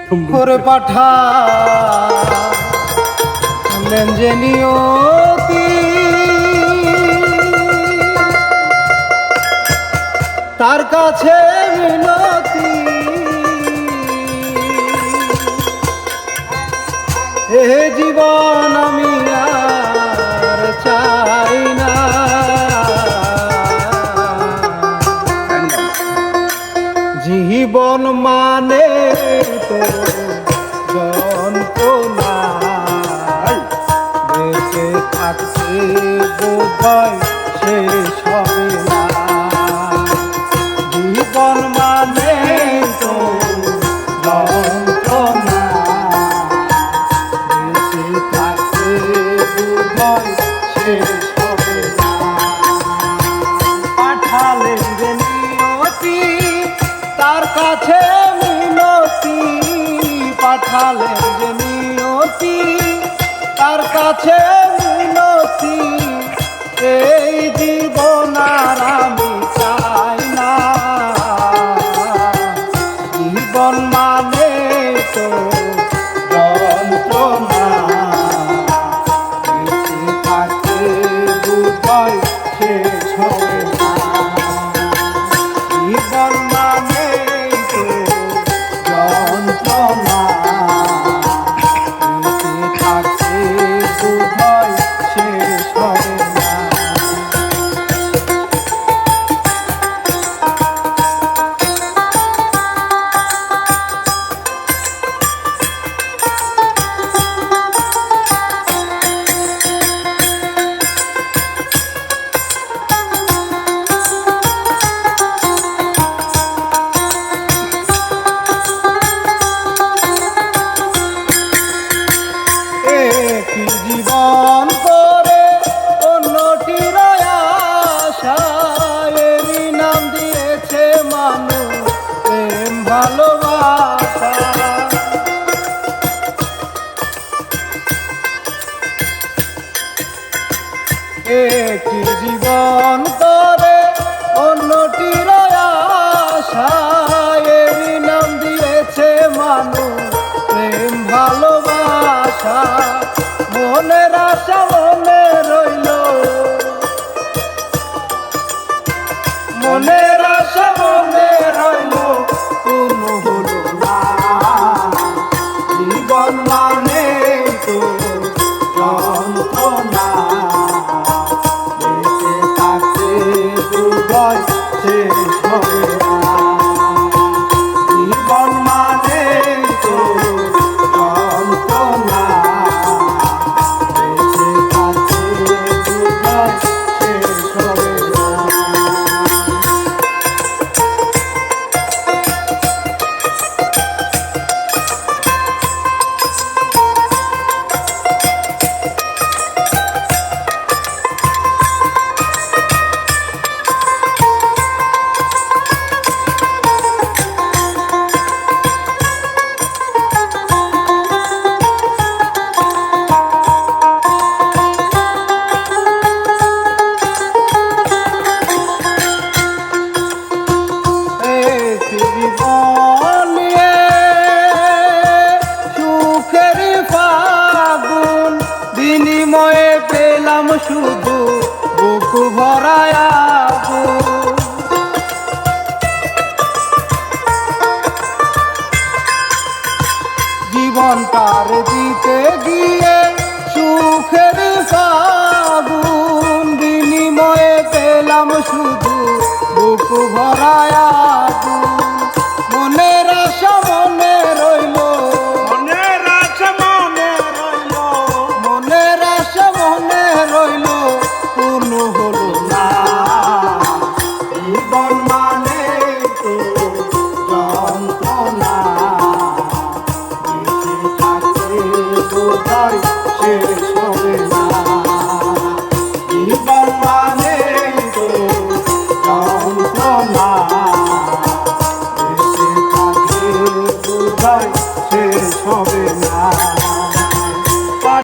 করে পাঠালেন যে নিয়তি, তার কাছে মিনতি, এ জীবন আমি আর চাই না। জীবন মানে তো যন্ত্রণা, বেঁচে থাকতে বোধহয় শেষ হবে না। জীবন মানে তো যন্ত্রণা, বেঁচে থাকতে বোধহয় শেষ হবে না। পাঠালেন যে নিয়তি, তার কাছে মিনতি, পাঠালেন যে নিয়তি, তার কাছে মিনতি, এই জীবন আর আমি চাই না। জীবন মানে তো যন্ত্রণা, বেঁচে থাকতে বোধহয় শেষ হবে না। জীবন মানে তো যন্ত্রণা, বেঁচে থাকতে বোধহয় শেষ হবে না। একটি জীবন করে অন্যটির আশা, এরই নাম দিয়েছে মানুষ প্রেম ভালোবাসা। একটি জীবন করে অন্যটির আশা, এরই নাম দিয়েছে মানুষ প্রেম ভালোবাসা। মনের আশা মনে রইল, মনের আশা মনে রইল, কোনো হলো না। জীবন মানে তো যন্ত্রণা, বেঁচে থাকতে বোধহয় শেষ হবে না। জীবন মানে তো যন্ত্রণা, বেঁচে থাকতে বোধহয় শেষ হবে না। জীবন নিয়ে সুখের ফাগুন, বিনিময়ে পেলাম শুধু বুক ভরায় আগুন। জীবন তার দিতে গিয়ে সুখের